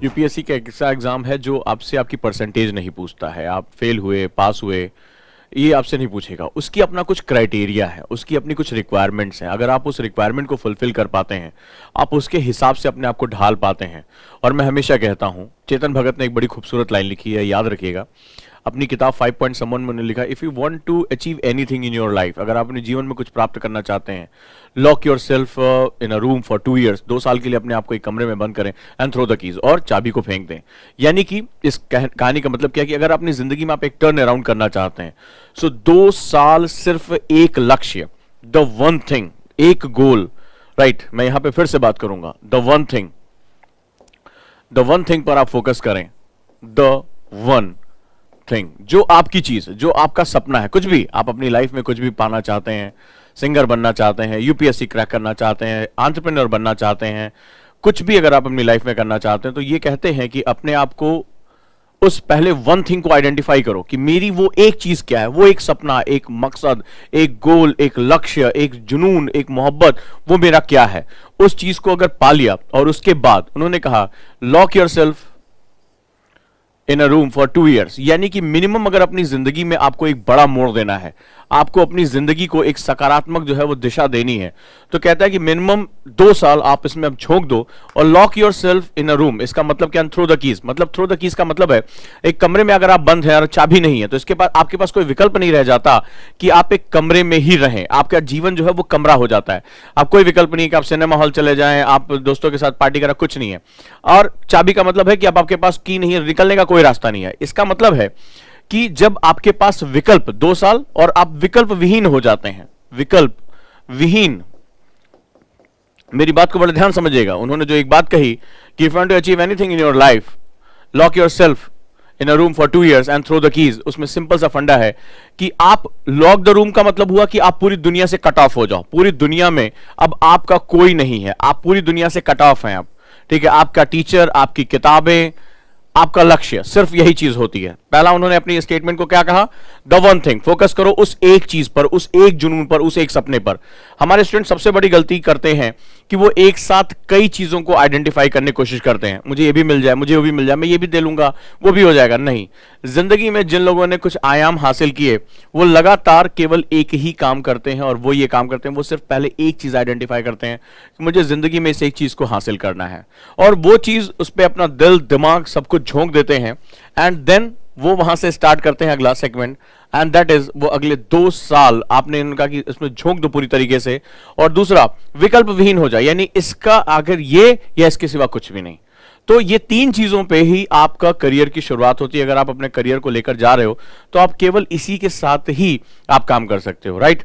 UPSC का ऐसा exam है जो आपसे आपकी परसेंटेज नहीं पूछता है, आप फेल हुए पास हुए ये आपसे नहीं पूछेगा। उसकी अपना कुछ क्राइटेरिया है, उसकी अपनी कुछ रिक्वायरमेंट्स हैं। अगर आप उस रिक्वायरमेंट को फुलफिल कर पाते हैं, आप उसके हिसाब से अपने आप को ढाल पाते हैं। और मैं हमेशा कहता हूं, चेतन भगत ने एक बड़ी खूबसूरत लाइन लिखी है, याद रखिएगा, अपनी किताब 5 पॉइंट समवन में उन्होंने लिखा, if you want to achieve anything in your life, अगर आप अपने जीवन में कुछ प्राप्त करना चाहते हैं, lock yourself in a room for 2 years, 2 साल के लिए अपने आप को एक कमरे में बंद करें, एंड थ्रो द कीज, और चाबी को फेंक दें। यानी कि इस कहानी का मतलब क्या है कि अगर अपनी जिंदगी में आप एक टर्न अराउंड करना चाहते हैं, सो 2 साल सिर्फ एक लक्ष्य, द वन थिंग, एक गोल, राइट। मैं यहां पे फिर से बात करूंगा, द वन थिंग पर आप फोकस करें, द वन थिंग, जो आपकी चीज, जो आपका सपना है, कुछ भी आप अपनी लाइफ में कुछ भी पाना चाहते हैं, सिंगर बनना चाहते हैं, यूपीएससी क्रैक करना चाहते हैं, एंटरप्रेन्योर बनना चाहते हैं, कुछ भी अगर आप अपनी लाइफ में करना चाहते हैं, तो ये कहते हैं कि अपने आप को उस पहले वन थिंग को आइडेंटिफाई करो कि मेरी वो एक चीज क्या है, वो एक सपना, एक मकसद, एक गोल, एक लक्ष्य, एक जुनून, एक मोहब्बत, वो मेरा क्या है। उस चीज को अगर पा लिया, और उसके बाद उन्होंने कहा lock yourself in a room for 2 years, यानी कि मिनिमम अगर अपनी जिंदगी में आपको एक बड़ा मोड़ देना है, आपको अपनी जिंदगी को एक सकारात्मक जो है वो दिशा देनी है, तो कहता है कि मिनिमम 2 साल आप इसमें अब झोंक दो, और lock yourself in a room, इसका मतलब क्या, थ्रो द कीज, मतलब थ्रो द कीज का मतलब है एक कमरे में अगर आप बंद हैं और चाबी नहीं है, तो इसके बाद आपके पास कोई विकल्प नहीं रह जाता कि आप एक कमरे में ही रहें, आपका जीवन जो है वो कमरा हो जाता है। आप कोई विकल्प नहीं है कि आप सिनेमा हॉल चले जाएं, आप दोस्तों के साथ पार्टी करें, कुछ नहीं है। और चाबी का मतलब है कि अब आपके पास की नहीं है, निकलने का कोई रास्ता नहीं है। इसका मतलब है कि जब आपके पास विकल्प 2 साल और आप विकल्प विहीन हो जाते हैं, विकल्प विहीन, मेरी बात को बड़े ध्यान समझिएगा। उन्होंने जो एक बात कही कि if you want to achieve anything in your life, lock yourself in a room for 2 years and throw the keys, उसमें सिंपल सा फंडा है कि आप लॉक द रूम का मतलब हुआ कि आप पूरी दुनिया से कट ऑफ हो जाओ, पूरी दुनिया में अब आपका कोई नहीं है, आप पूरी दुनिया से कट ऑफ हैं आप, ठीक है। आपका टीचर, आपकी किताबें, आपका लक्ष्य, सिर्फ यही चीज होती है। पहला उन्होंने अपनी स्टेटमेंट को क्या कहा, द वन थिंग, फोकस करो उस एक चीज पर, उस एक जुनून पर, उस एक सपने पर। हमारे स्टूडेंट सबसे बड़ी गलती करते हैं कि वो एक साथ कई चीजों को आइडेंटिफाई करने की कोशिश करते हैं, मुझे ये भी मिल जाए, मुझे वो भी मिल जाए, मैं ये भी दे लूंगा, वो भी हो जाएगा। नहीं, जिंदगी में जिन लोगों ने कुछ आयाम हासिल किए, वो लगातार केवल एक ही काम करते हैं, और वो ये काम करते हैं, वो सिर्फ पहले एक चीज आइडेंटिफाई करते हैं कि मुझे जिंदगी में इस एक चीज को हासिल करना है, और वो चीज, उस पर अपना दिल दिमाग सब कुछ झोंक देते हैं, एंड देन वो वहां से स्टार्ट करते हैं अगला सेगमेंट, एंड दैट इज, वो अगले 2 साल आपने उनका कि इसमें झोंक दो पूरी तरीके से। और दूसरा, विकल्प विहीन हो जाए, यानी इसका अगर ये या इसके सिवा कुछ भी नहीं। तो ये 3 चीजों पे ही आपका करियर की शुरुआत होती है। अगर आप अपने करियर को लेकर जा रहे हो, तो आप केवल इसी के साथ ही आप काम कर सकते हो, राइट।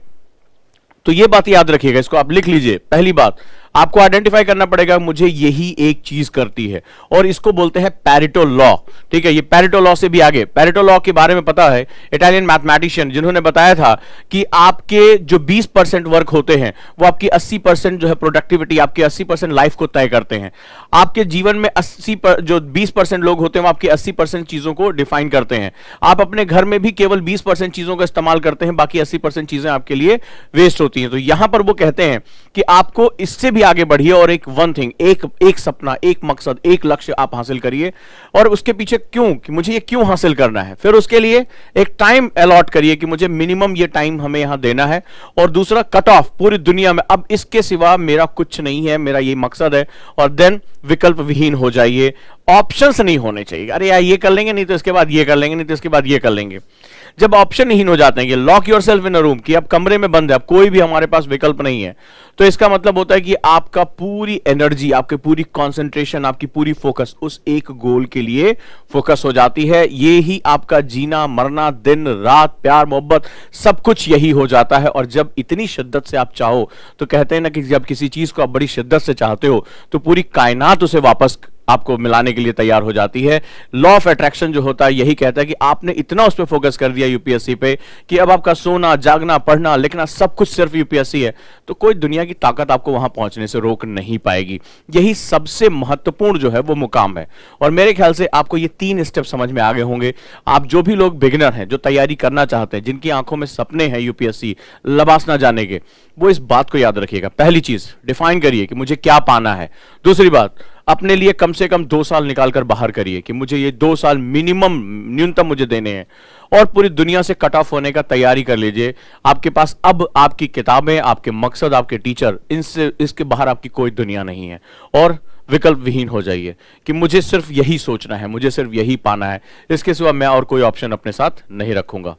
तो ये बात याद रखिएगा, इसको आप लिख लीजिए। पहली बात, आपको आइडेंटिफाई करना पड़ेगा मुझे यही एक चीज करती है, और इसको बोलते हैं पैरेटो लॉ, ठीक है। ये पैरेटो लॉ से भी आगे, पैरेटो लॉ के बारे में पता है, इटालियन मैथमेटिशियन, जिन्होंने बताया था कि आपके जो 20% वर्क होते हैं, वो आपकी 80% जो है प्रोडक्टिविटी, आपके 80% लाइफ को तय करते हैं। आपके जीवन में 20% लोग होते हैं, वो आपकी 80% चीजों को डिफाइन करते हैं। आप अपने घर में भी केवल 20% चीजों का इस्तेमाल करते हैं, बाकी 80% चीजें आपके लिए वेस्ट होती हैं। तो यहां पर वो कहते हैं कि आपको इससे भी आगे बढ़िए, और एक वन थिंग, एक सपना, एक मकसद, एक लक्ष्य आप हासिल करिए, और उसके पीछे क्यों, कि मुझे ये क्यों हासिल करना है। फिर उसके लिए एक टाइम अलॉट करिए कि मुझे मिनिमम ये टाइम हमें यहां देना है। और दूसरा, कट ऑफ, पूरी दुनिया में अब इसके सिवा मेरा कुछ नहीं है, मेरा ये मकसद है। और देन विकल्प विहीन हो जाइए, ऑप्शंस नहीं होने चाहिए, अरे यार ये कर लेंगे, नहीं तो इसके बाद ये कर लेंगे, नहीं तो इसके बाद ये कर लेंगे। जब ऑप्शन हीन हो जाते हैं कि lock yourself in a room, कि अब कमरे में बंद है, अब कोई भी हमारे पास विकल्प नहीं है, तो इसका मतलब होता है कि आपका पूरी एनर्जी, आपकी पूरी कंसंट्रेशन, आपकी पूरी फोकस उस एक गोल के लिए फोकस हो जाती है। ये ही आपका जीना मरना, दिन रात, प्यार मोहब्बत, सब कुछ यही हो जाता है। और जब इतनी शिद्दत से आप चाहो, तो कहते हैं ना कि जब किसी चीज को आप बड़ी शिद्दत से चाहते हो, तो पूरी कायनात उसे वापस आपको मिलाने के लिए तैयार हो जाती है। लॉ ऑफ अट्रैक्शन जो होता है यही कहता है कि आपने इतना उस पर फोकस कर दिया यूपीएससी पे, कि अब आपका सोना, जागना, पढ़ना, लिखना, सब कुछ सिर्फ यूपीएससी है, तो कोई दुनिया की ताकत आपको वहां पहुंचने से रोक नहीं पाएगी। यही सबसे महत्वपूर्ण जो है वो मुकाम है। और मेरे ख्याल से आपको ये 3 स्टेप समझ में आ गए होंगे। आप जो भी लोग बिगिनर हैं, जो तैयारी करना चाहते हैं, जिनकी आंखों में सपने हैं यूपीएससी लबास ना जाने के, वो इस बात को याद रखिएगा। पहली चीज, डिफाइन करिए कि मुझे क्या पाना है। दूसरी बात, अपने लिए कम से कम 2 साल निकालकर बाहर करिए कि मुझे ये 2 साल मिनिमम न्यूनतम मुझे देने हैं, और पूरी दुनिया से कट ऑफ होने का तैयारी कर लीजिए। आपके पास अब आपकी किताबें, आपके मकसद, आपके टीचर, इनसे इसके बाहर आपकी कोई दुनिया नहीं है, और विकल्प विहीन हो जाइए कि मुझे सिर्फ यही सोचना है, मुझे सिर्फ यही पाना है, इसके सिवा मैं और कोई ऑप्शन अपने साथ नहीं रखूंगा।